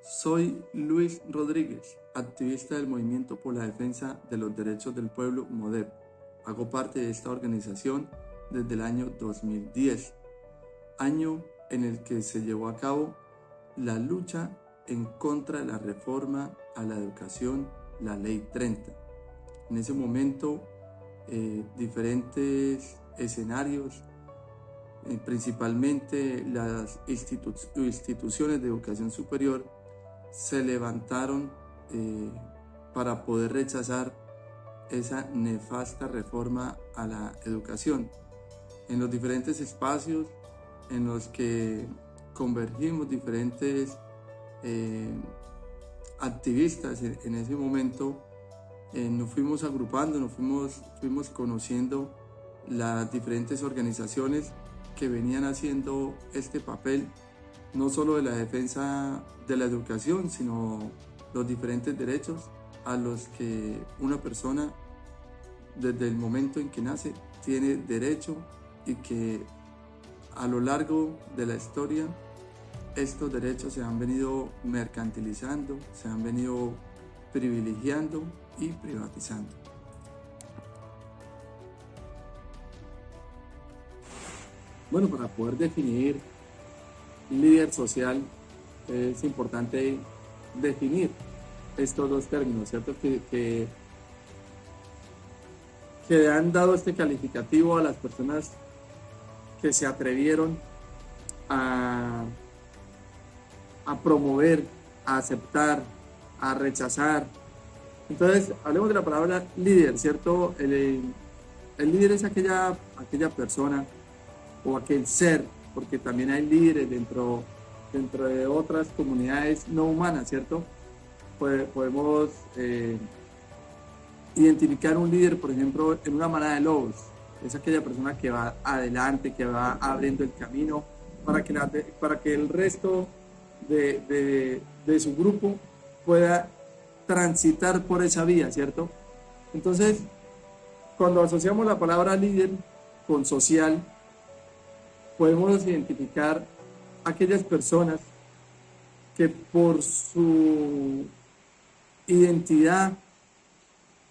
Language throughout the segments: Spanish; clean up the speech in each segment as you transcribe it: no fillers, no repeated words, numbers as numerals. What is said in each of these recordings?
Soy Luis Rodríguez, activista del Movimiento por la Defensa de los Derechos del Pueblo, MODEP. Hago parte de esta organización desde el año 2010, año en el que se llevó a cabo la lucha en contra de la reforma a la educación, la Ley 30. En ese momento, diferentes escenarios, principalmente las instituciones de educación superior, se levantaron para poder rechazar esa nefasta reforma a la educación. En los diferentes espacios en los que convergimos diferentes activistas en ese momento, nos fuimos agrupando, nos fuimos conociendo las diferentes organizaciones que venían haciendo este papel, no solo de la defensa de la educación, sino los diferentes derechos a los que una persona desde el momento en que nace tiene derecho, y que a lo largo de la historia estos derechos se han venido mercantilizando, se han venido privilegiando y privatizando. Bueno, para poder definir líder social es importante definir estos dos términos, ¿cierto? Que han dado este calificativo a las personas que se atrevieron a promover, a aceptar, a rechazar. Entonces, hablemos de la palabra líder, ¿cierto? El líder es aquella persona o aquel ser, porque también hay líderes dentro de otras comunidades no humanas, ¿cierto? Podemos identificar un líder, por ejemplo, en una manada de lobos. Es aquella persona que va adelante, que va abriendo el camino para que el resto de su grupo pueda transitar por esa vía, ¿cierto? Entonces, cuando asociamos la palabra líder con social, podemos identificar aquellas personas que por su identidad,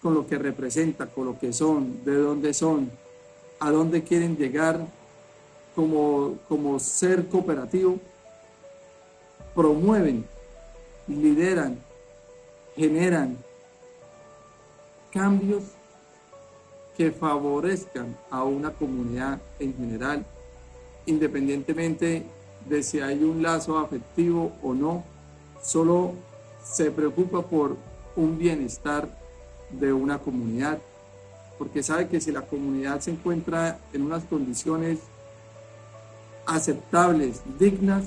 con lo que representa, con lo que son, de dónde son, a dónde quieren llegar como ser cooperativo, promueven, lideran, generan cambios que favorezcan a una comunidad en general, independientemente de si hay un lazo afectivo o no. Solo se preocupa por un bienestar de una comunidad, porque sabe que si la comunidad se encuentra en unas condiciones aceptables, dignas,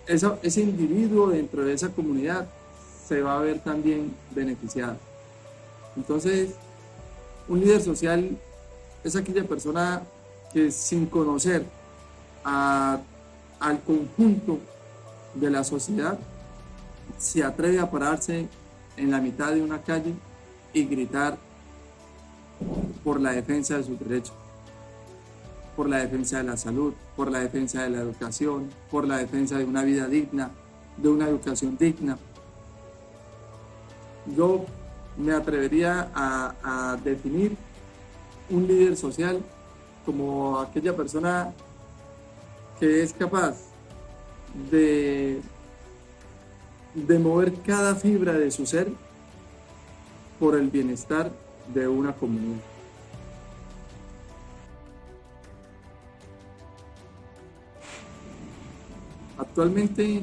ese individuo dentro de esa comunidad se va a ver también beneficiado. Entonces, un líder social es aquella persona que, sin conocer al conjunto de la sociedad, se atreve a pararse en la mitad de una calle y gritar por la defensa de sus derechos, por la defensa de la salud, por la defensa de la educación, por la defensa de una vida digna, de una educación digna. Yo me atrevería a definir un líder social como aquella persona que es capaz de mover cada fibra de su ser por el bienestar de una comunidad. Actualmente,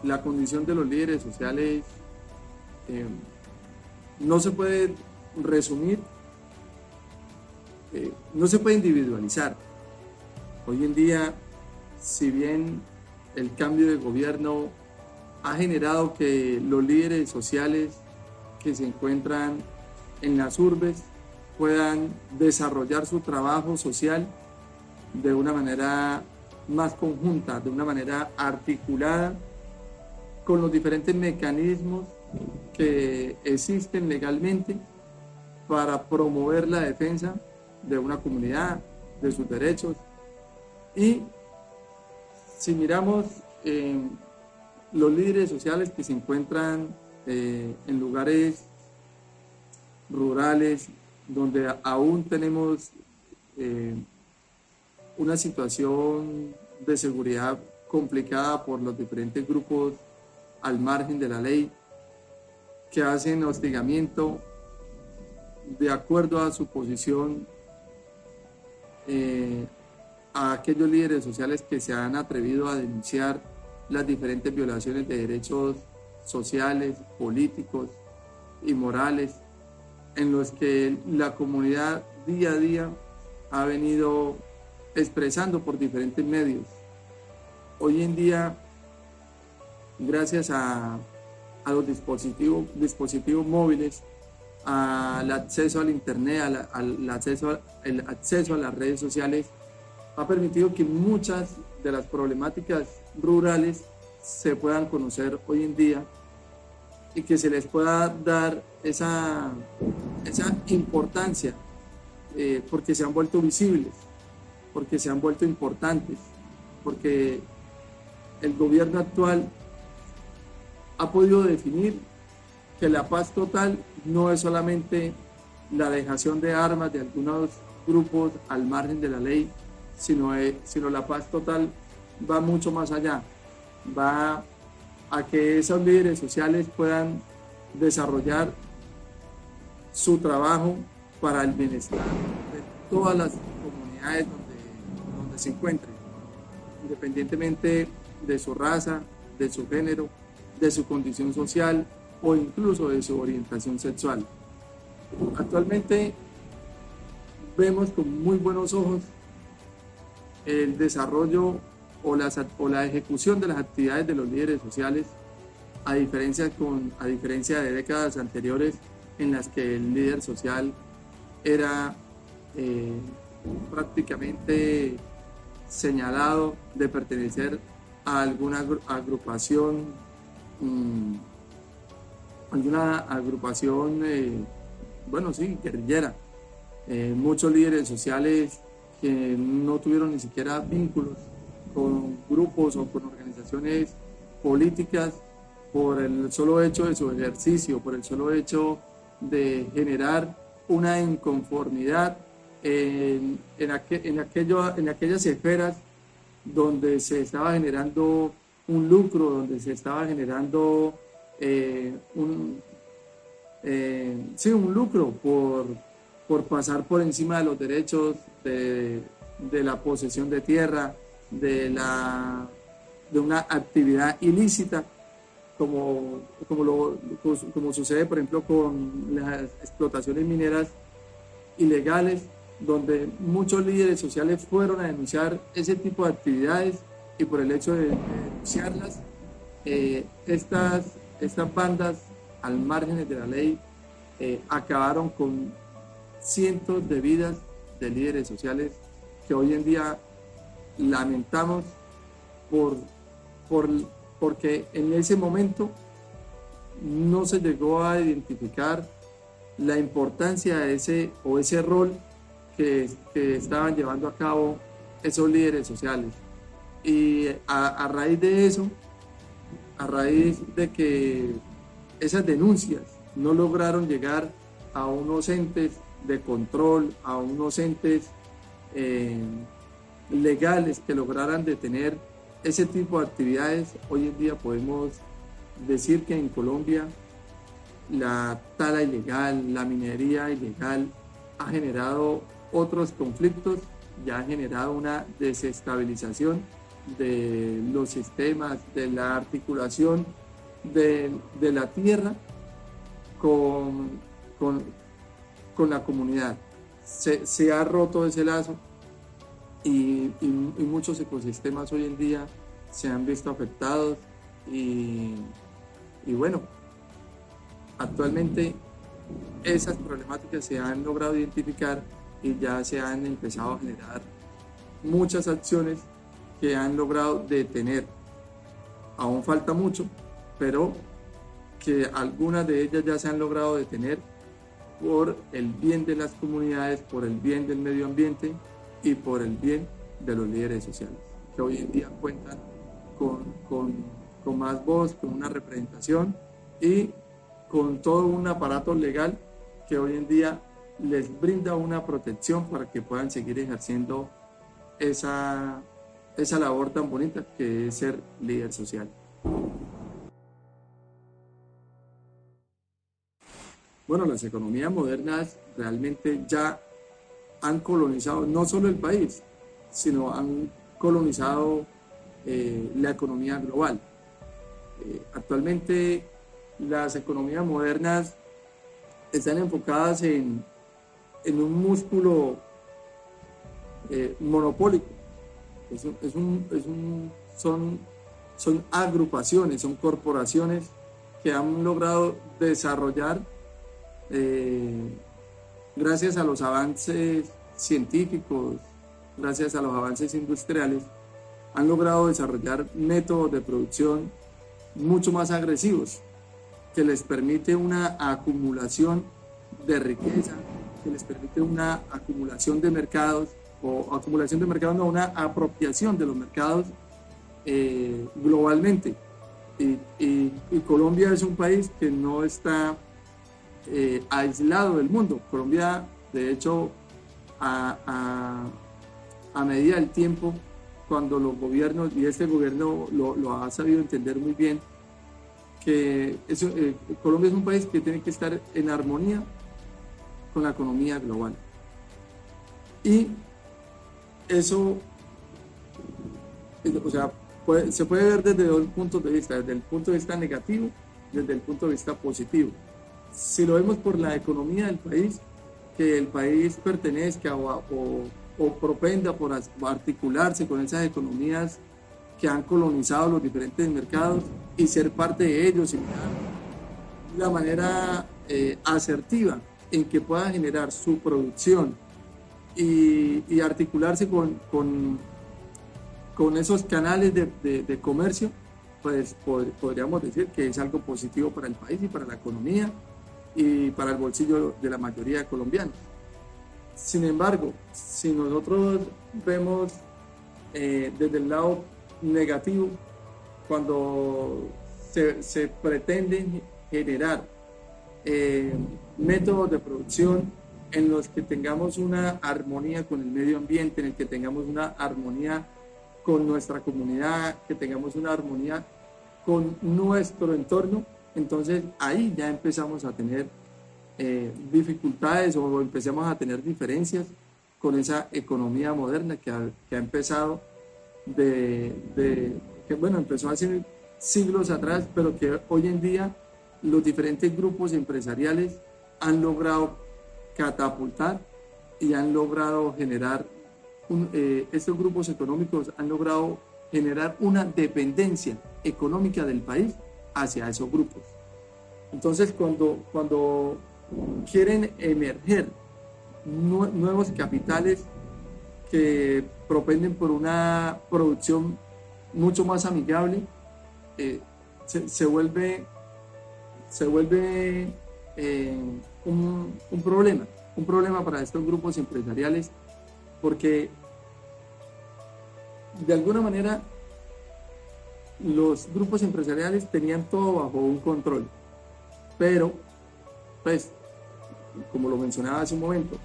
la condición de los líderes sociales no se puede resumir, no se puede individualizar. Hoy en día, si bien el cambio de gobierno ha generado que los líderes sociales que se encuentran en las urbes puedan desarrollar su trabajo social de una manera más conjunta, de una manera articulada, con los diferentes mecanismos que existen legalmente para promover la defensa de una comunidad, de sus derechos. Y si miramos los líderes sociales que se encuentran en lugares rurales, donde aún tenemos una situación de seguridad complicada por los diferentes grupos al margen de la ley, que hacen hostigamiento de acuerdo a su posición a aquellos líderes sociales que se han atrevido a denunciar las diferentes violaciones de derechos sociales, políticos y morales en los que la comunidad día a día ha venido expresando por diferentes medios. Hoy en día, gracias a los dispositivos móviles, al acceso al internet, el acceso a las redes sociales, ha permitido que muchas de las problemáticas rurales se puedan conocer hoy en día y que se les pueda dar esa importancia, porque se han vuelto visibles, porque se han vuelto importantes, porque el gobierno actual ha podido definir que la paz total no es solamente la dejación de armas de algunos grupos al margen de la ley, sino la paz total va mucho más allá, va a que esos líderes sociales puedan desarrollar su trabajo para el bienestar de todas las comunidades donde se encuentren, independientemente de su raza, de su género, de su condición social o incluso de su orientación sexual. Actualmente vemos con muy buenos ojos el desarrollo o la ejecución de las actividades de los líderes sociales, a diferencia de décadas anteriores en las que el líder social era prácticamente señalado de pertenecer a alguna agrupación, guerrillera. Muchos líderes sociales que no tuvieron ni siquiera vínculos con grupos o con organizaciones políticas por el solo hecho de su ejercicio, por el solo hecho de generar una inconformidad en aquellas esferas donde se estaba generando un lucro, donde se estaba generando un lucro por pasar por encima de los derechos de la posesión de tierra, de una actividad ilícita, como sucede, por ejemplo, con las explotaciones mineras ilegales, donde muchos líderes sociales fueron a denunciar ese tipo de actividades y por el hecho de denunciarlas, estas bandas al margen de la ley acabaron con cientos de vidas de líderes sociales que hoy en día lamentamos porque en ese momento no se llegó a identificar la importancia de ese rol que estaban llevando a cabo esos líderes sociales. Y a raíz de eso, a raíz de que esas denuncias no lograron llegar a unos entes de control, a unos entes legales que lograran detener ese tipo de actividades, hoy en día podemos decir que en Colombia la tala ilegal, la minería ilegal ha generado otros conflictos y ha generado una desestabilización de los sistemas, de la articulación de la tierra con la comunidad. Se ha roto ese lazo y muchos ecosistemas hoy en día se han visto afectados y bueno, actualmente esas problemáticas se han logrado identificar y ya se han empezado a generar muchas acciones que han logrado detener. Aún falta mucho, pero que algunas de ellas ya se han logrado detener por el bien de las comunidades, por el bien del medio ambiente y por el bien de los líderes sociales, que hoy en día cuentan con con más voz, con una representación y con todo un aparato legal que hoy en día les brinda una protección para que puedan seguir ejerciendo esa labor tan bonita que es ser líder social. Bueno, las economías modernas realmente ya han colonizado no solo el país, sino han colonizado la economía global. Actualmente las economías modernas están enfocadas en un músculo monopólico. Son agrupaciones, son corporaciones que han logrado desarrollar, gracias a los avances científicos, gracias a los avances industriales, han logrado desarrollar métodos de producción mucho más agresivos, que les permite una acumulación de riqueza, que les permite una acumulación de mercados, una apropiación de los mercados globalmente. Y Colombia es un país que no está aislado del mundo. Colombia, de hecho, a medida del tiempo, cuando los gobiernos, y este gobierno lo ha sabido entender muy bien, que Colombia es un país que tiene que estar en armonía con la economía global. Y eso, o sea, se puede ver desde dos puntos de vista, desde el punto de vista negativo, desde el punto de vista positivo. Si lo vemos por la economía del país, que el país pertenezca o propenda por articularse con esas economías que han colonizado los diferentes mercados y ser parte de ellos y la manera asertiva en que pueda generar su producción y articularse con esos canales de comercio, pues podríamos decir que es algo positivo para el país y para la economía y para el bolsillo de la mayoría de colombianos. Sin embargo, si nosotros vemos desde el lado negativo, cuando se pretenden generar métodos de producción en los que tengamos una armonía con el medio ambiente, en el que tengamos una armonía con nuestra comunidad, que tengamos una armonía con nuestro entorno, entonces ahí ya empezamos a tener dificultades o empezamos a tener diferencias con esa economía moderna que ha empezado empezó hace siglos atrás, pero que hoy en día los diferentes grupos empresariales han logrado catapultar y han logrado generar, estos grupos económicos han logrado generar una dependencia económica del país hacia esos grupos. Entonces, cuando quieren emerger nuevos capitales que propenden por una producción mucho más amigable, se vuelve un problema para estos grupos empresariales, porque de alguna manera los grupos empresariales tenían todo bajo un control, pero pues como lo mencionaba hace un momento,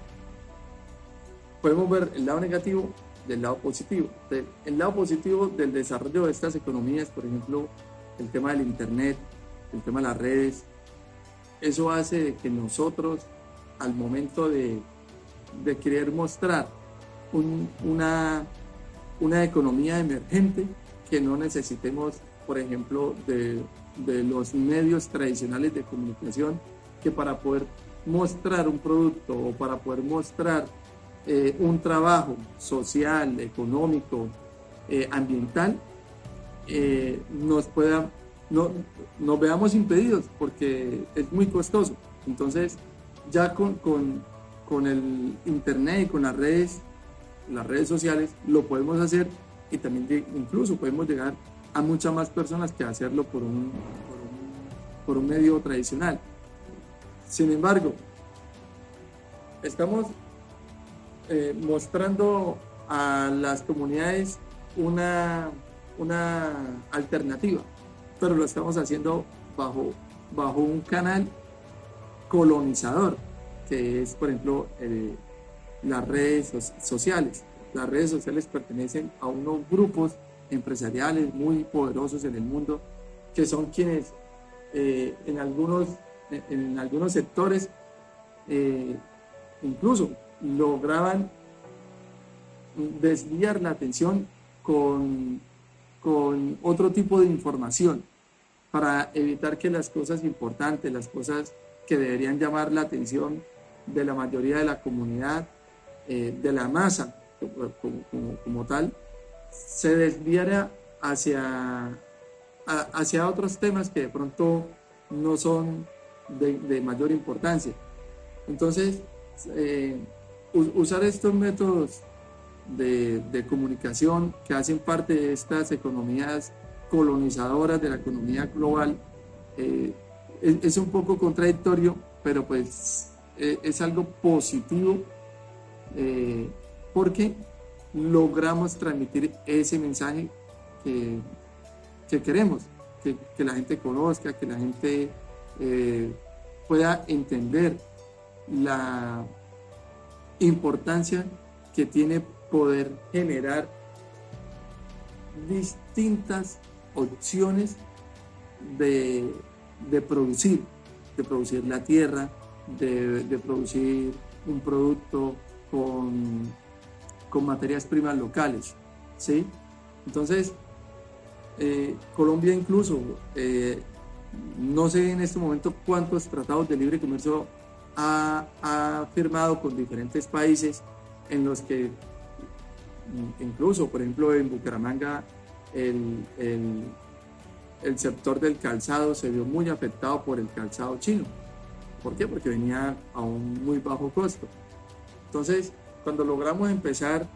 podemos ver el lado negativo del lado positivo. El lado positivo del desarrollo de estas economías, por ejemplo, el tema del internet, el tema de las redes, eso hace que nosotros, al momento de querer mostrar una economía emergente, que no necesitemos, por ejemplo, de los medios tradicionales de comunicación, que para poder mostrar un producto o para poder mostrar un trabajo social, económico, ambiental, nos veamos impedidos porque es muy costoso. Entonces, ya con el internet y con las redes sociales lo podemos hacer, y también incluso podemos llegar a muchas más personas que hacerlo por un medio tradicional. Sin embargo, estamos mostrando a las comunidades una alternativa. pero lo estamos haciendo bajo un canal colonizador, que es, por ejemplo, las redes sociales. Las redes sociales pertenecen a unos grupos empresariales muy poderosos en el mundo, que son quienes en algunos sectores incluso lograban desviar la atención con otro tipo de información para evitar que las cosas importantes, las cosas que deberían llamar la atención de la mayoría de la comunidad, de la masa como tal, se desviara hacia otros temas que de pronto no son de mayor importancia. Entonces, usar estos métodos de comunicación que hacen parte de estas economías colonizadoras de la economía global es un poco contradictorio, pero pues es algo positivo porque logramos transmitir ese mensaje que queremos, que la gente conozca, que la gente pueda entender la importancia que tiene poder generar distintas opciones de producir la tierra, de producir un producto con materias primas locales, ¿sí? Entonces, Colombia incluso, no sé en este momento cuántos tratados de libre comercio ha firmado con diferentes países en los que incluso, por ejemplo, en Bucaramanga, el sector del calzado se vio muy afectado por el calzado chino. ¿Por qué? Porque venía a un muy bajo costo. Entonces, cuando logramos empezar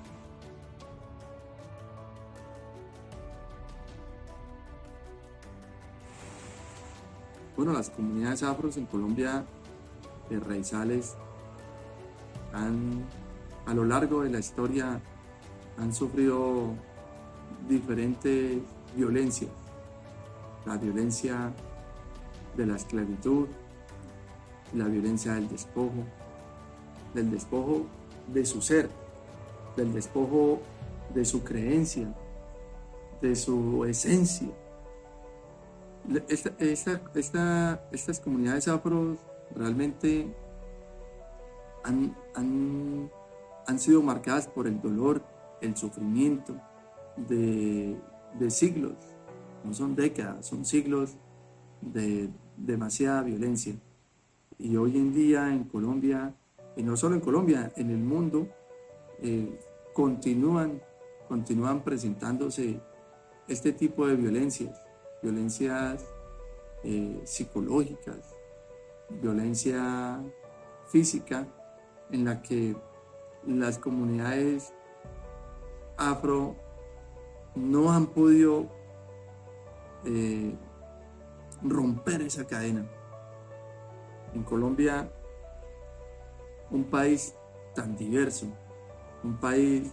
las comunidades afros en Colombia, raizales, a lo largo de la historia han sufrido diferentes violencias. La violencia de la esclavitud, la violencia del despojo de su ser, del despojo de su creencia, de su esencia. Estas comunidades afros realmente han sido marcadas por el dolor, el sufrimiento de siglos, no son décadas, son siglos de demasiada violencia. Y hoy en día en Colombia, y no solo en Colombia, en el mundo, continúan presentándose este tipo de violencias psicológicas, violencia física, en la que las comunidades afro no han podido romper esa cadena. En Colombia, un país tan diverso, un país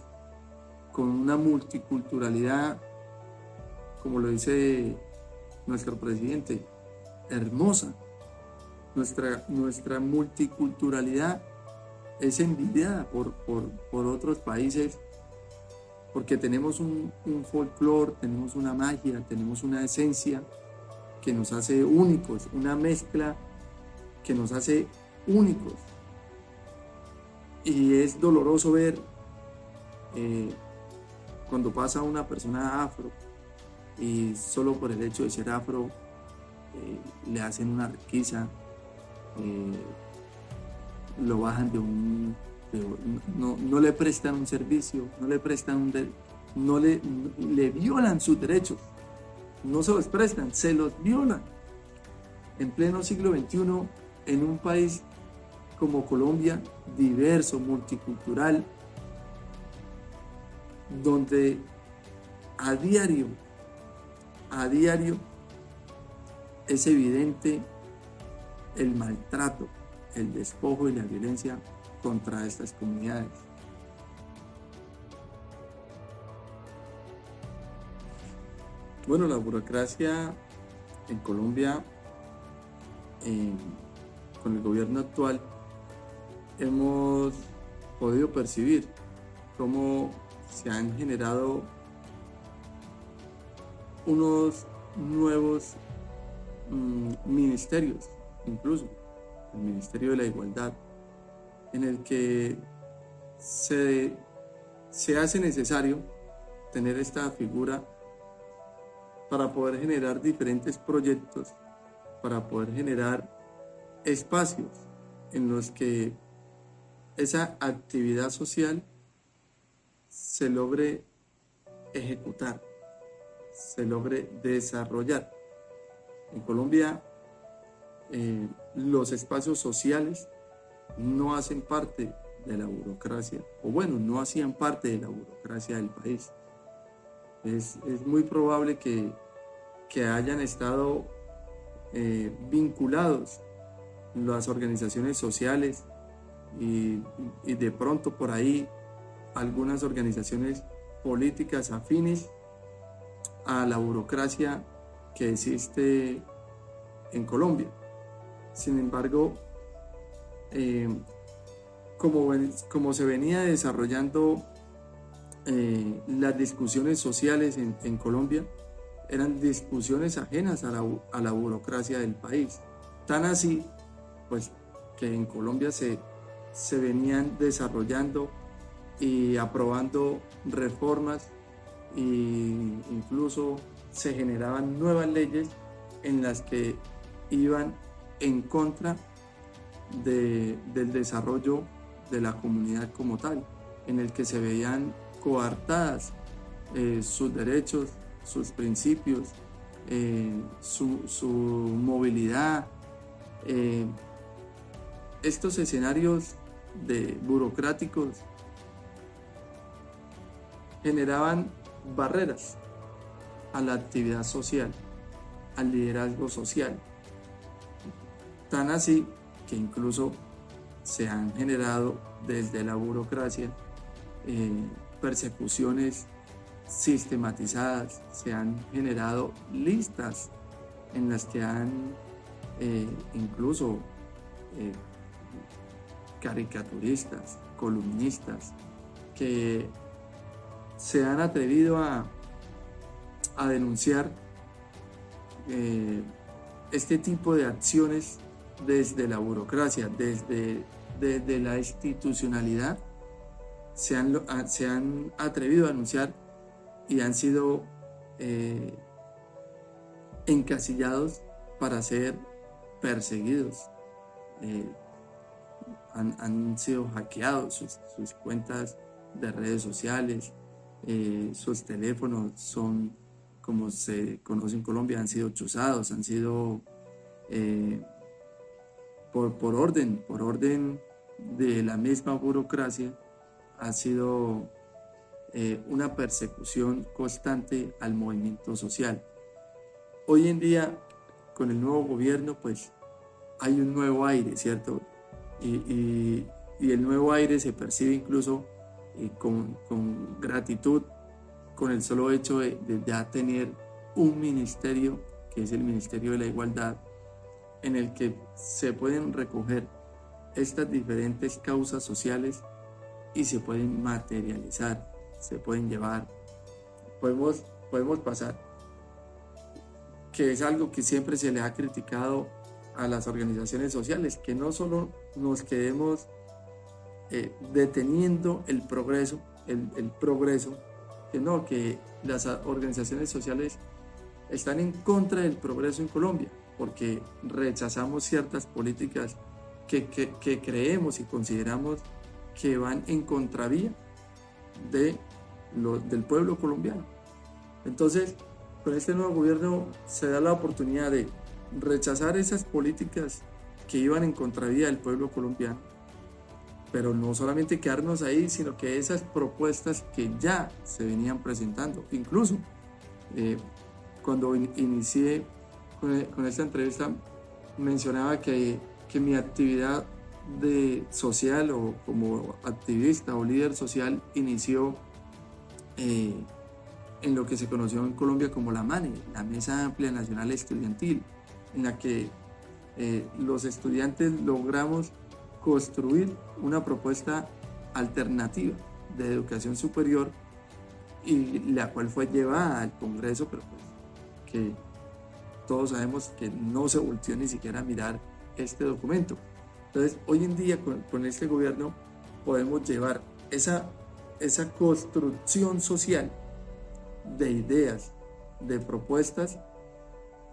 con una multiculturalidad, como lo dice nuestro presidente, hermosa. Nuestra multiculturalidad es envidiada por otros países porque tenemos un folclore, tenemos una magia, tenemos una esencia que nos hace únicos, una mezcla que nos hace únicos. Y es doloroso ver cuando pasa una persona afro y solo por el hecho de ser afro le hacen una requisa, lo bajan no le prestan un servicio, le violan sus derechos, no se los prestan, se los violan. En pleno siglo XXI, en un país como Colombia, diverso, multicultural, donde a diario es evidente el maltrato, el despojo y la violencia contra estas comunidades. Bueno, la burocracia En Colombia, con el gobierno actual, hemos podido percibir cómo se han generado unos nuevos ministerios, incluso el Ministerio de la Igualdad, en el que se hace necesario tener esta figura para poder generar diferentes proyectos, para poder generar espacios en los que esa actividad social se logre ejecutar, se logre desarrollar. En Colombia, los espacios sociales no hacen parte de la burocracia, o bueno, no hacían parte de la burocracia del país. Es muy probable que hayan estado vinculados las organizaciones sociales y de pronto por ahí algunas organizaciones políticas afines a la burocracia que existe en Colombia. Sin embargo, como se venía desarrollando las discusiones sociales en Colombia, eran discusiones ajenas a la burocracia del país. Tan así, pues, que en Colombia se venían desarrollando y aprobando reformas e incluso se generaban nuevas leyes en las que iban en contra del desarrollo de la comunidad como tal, en el que se veían coartadas sus derechos, sus principios, su movilidad. Estos escenarios burocráticos generaban barreras a la actividad social, al liderazgo social. Tan así que incluso se han generado desde la burocracia persecuciones sistematizadas, se han generado listas en las que han incluso caricaturistas, columnistas, que se han atrevido a denunciar este tipo de acciones desde la burocracia, desde la institucionalidad. Se han atrevido a denunciar y han sido encasillados para ser perseguidos. Han sido hackeados sus cuentas de redes sociales, sus teléfonos son, como se conoce en Colombia, han sido chuzados, han sido por orden de la misma burocracia, ha sido una persecución constante al movimiento social. Hoy en día, con el nuevo gobierno, pues hay un nuevo aire, ¿cierto? Y el nuevo aire se percibe incluso con gratitud, con el solo hecho de ya tener un ministerio, que es el Ministerio de la Igualdad, en el que se pueden recoger estas diferentes causas sociales y se pueden materializar, se pueden llevar. Podemos pasar, que es algo que siempre se le ha criticado a las organizaciones sociales, que no solo nos quedemos deteniendo el progreso, que las organizaciones sociales están en contra del progreso en Colombia, porque rechazamos ciertas políticas que creemos y consideramos que van en contravía del pueblo colombiano. Entonces, con este nuevo gobierno se da la oportunidad de rechazar esas políticas que iban en contravía del pueblo colombiano, pero no solamente quedarnos ahí, sino que esas propuestas que ya se venían presentando. Incluso cuando inicié con esta entrevista, mencionaba que mi actividad social o como activista o líder social inició en lo que se conoció en Colombia como la MANE, la Mesa Amplia Nacional Estudiantil, en la que los estudiantes logramos construir una propuesta alternativa de educación superior y la cual fue llevada al Congreso, pero pues que todos sabemos que no se volteó ni siquiera a mirar este documento. Entonces, hoy en día con este gobierno podemos llevar esa construcción social de ideas, de propuestas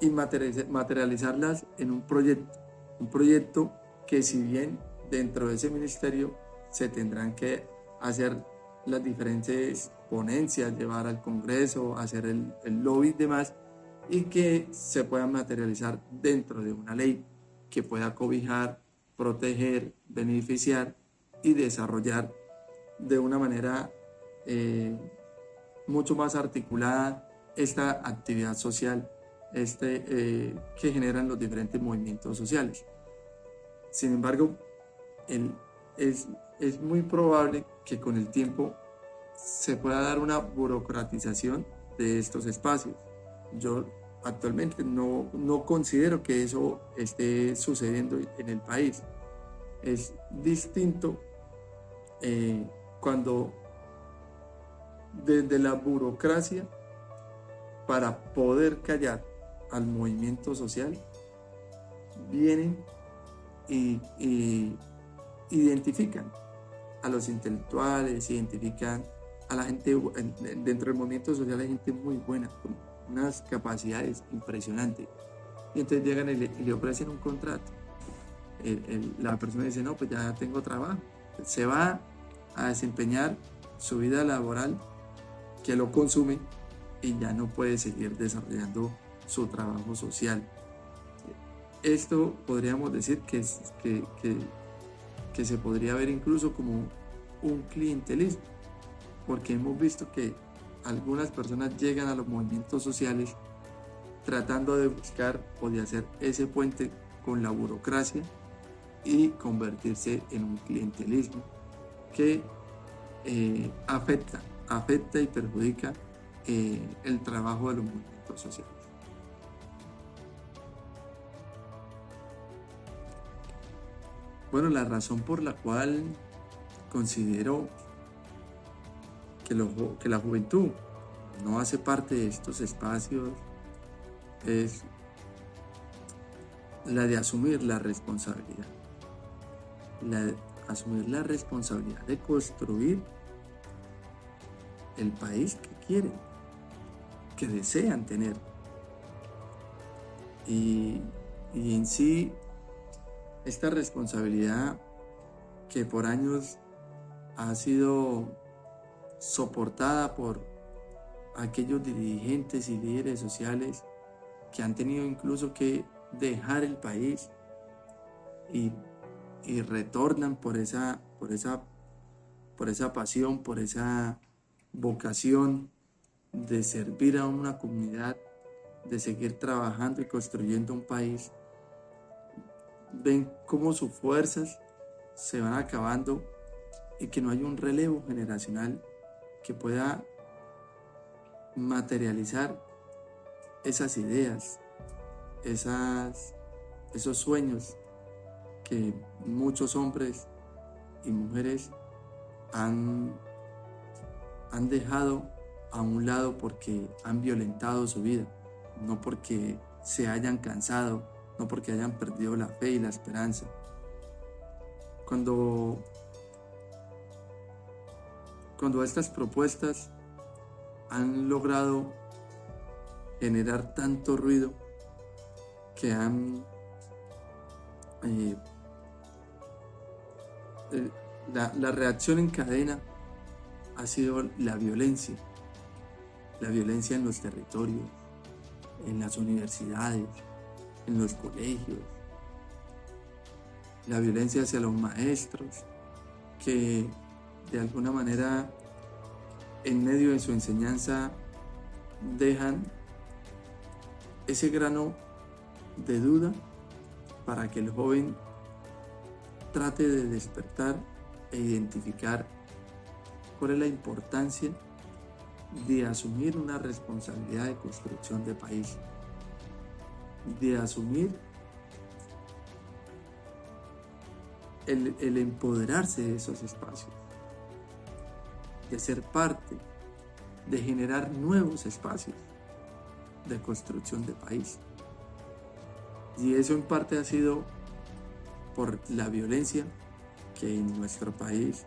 y materializarlas en un proyecto que, si bien dentro de ese ministerio se tendrán que hacer las diferentes ponencias, llevar al Congreso, hacer el lobby y demás, y que se puedan materializar dentro de una ley que pueda cobijar, proteger, beneficiar y desarrollar de una manera mucho más articulada esta actividad social que generan los diferentes movimientos sociales. Sin embargo, es muy probable que con el tiempo se pueda dar una burocratización de estos espacios. Yo actualmente no considero que eso esté sucediendo en el país. Es distinto cuando desde la burocracia, para poder callar al movimiento social, vienen y identifican a los intelectuales, identifican a la gente. Dentro del movimiento social hay gente muy buena, con unas capacidades impresionantes, y entonces llegan y le ofrecen un contrato. La persona dice: no, pues ya tengo trabajo, se va a desempeñar su vida laboral que lo consume y ya no puede seguir desarrollando su trabajo social. Esto podríamos decir que se podría ver incluso como un clientelismo, porque hemos visto que algunas personas llegan a los movimientos sociales tratando de buscar o de hacer ese puente con la burocracia y convertirse en un clientelismo que afecta y perjudica el trabajo de los movimientos sociales. Bueno, la razón por la cual considero que la juventud no hace parte de estos espacios es la de asumir la responsabilidad. Asumir la responsabilidad de construir el país que quieren, que desean tener. Y en sí, esta responsabilidad que por años ha sido soportada por aquellos dirigentes y líderes sociales que han tenido incluso que dejar el país y retornan por esa pasión, por esa vocación de servir a una comunidad, de seguir trabajando y construyendo un país. Ven cómo sus fuerzas se van acabando y que no hay un relevo generacional que pueda materializar esas ideas, esos sueños que muchos hombres y mujeres han dejado a un lado porque han violentado su vida, no porque se hayan cansado, no porque hayan perdido la fe y la esperanza. Cuando estas propuestas han logrado generar tanto ruido que la reacción en cadena ha sido la violencia en los territorios, en las universidades, en los colegios, la violencia hacia los maestros que de alguna manera en medio de su enseñanza dejan ese grano de duda para que el joven trate de despertar e identificar cuál es la importancia de asumir una responsabilidad de construcción de país, de asumir el empoderarse de esos espacios, de ser parte, de generar nuevos espacios de construcción de país. Y eso en parte ha sido por la violencia que en nuestro país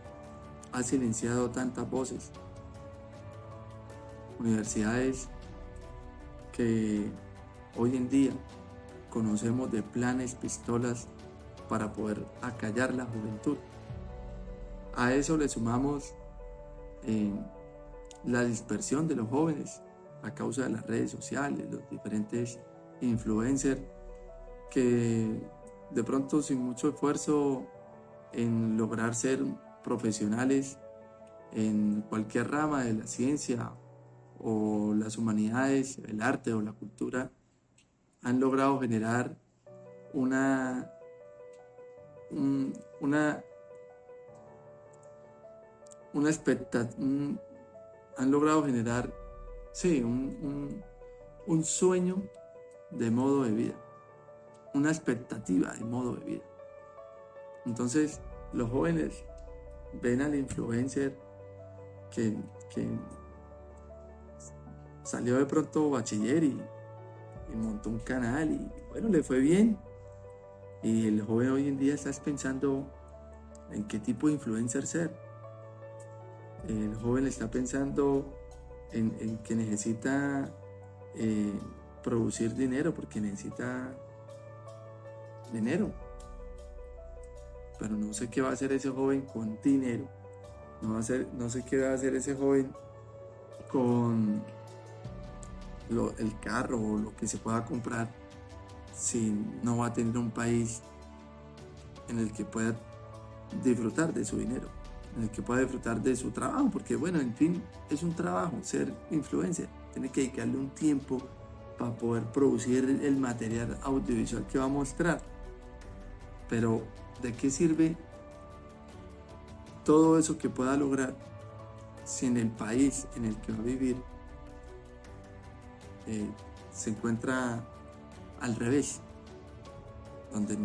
ha silenciado tantas voces. Universidades que hoy en día conocemos de planes, pistolas para poder acallar la juventud. A eso le sumamos la dispersión de los jóvenes a causa de las redes sociales, los diferentes influencers que de pronto sin mucho esfuerzo en lograr ser profesionales en cualquier rama de la ciencia o las humanidades, el arte o la cultura, han logrado generar una expectativa, han logrado generar, sí, un sueño de modo de vida, una expectativa de modo de vida. Entonces, los jóvenes ven al influencer que salió de pronto bachiller y montó un canal y bueno, le fue bien. Y el joven hoy en día está pensando en qué tipo de influencer ser. El joven está pensando en que necesita producir dinero porque necesita dinero. Pero no sé qué va a hacer ese joven con dinero. No sé qué va a hacer ese joven con el carro o lo que se pueda comprar si no va a tener un país en el que pueda disfrutar de su dinero, en el que pueda disfrutar de su trabajo, porque bueno, en fin, es un trabajo ser influencer, tiene que dedicarle un tiempo para poder producir el material audiovisual que va a mostrar. Pero ¿de qué sirve todo eso que pueda lograr si en el país en el que va a vivir se encuentra al revés, donde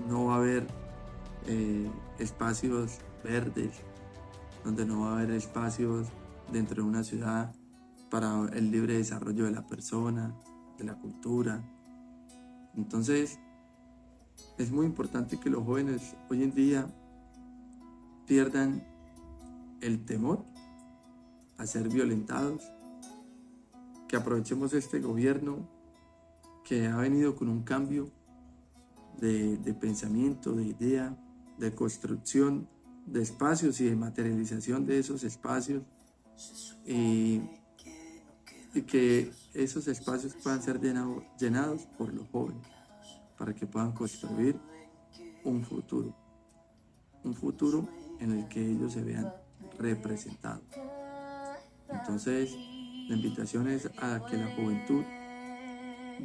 no va a haber espacios verdes, donde no va a haber espacios dentro de una ciudad para el libre desarrollo de la persona, de la cultura? Entonces, es muy importante que los jóvenes hoy en día pierdan el temor a ser violentados, que aprovechemos este gobierno que ha venido con un cambio de pensamiento, de idea, de construcción de espacios y de materialización de esos espacios, y que esos espacios puedan ser llenados por los jóvenes para que puedan construir un futuro en el que ellos se vean representados. Entonces, la invitación es a que la juventud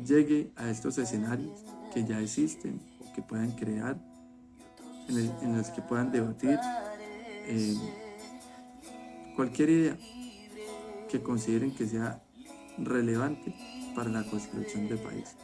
llegue a estos escenarios que ya existen o que puedan crear, en los que puedan debatir cualquier idea que consideren que sea relevante para la construcción del país.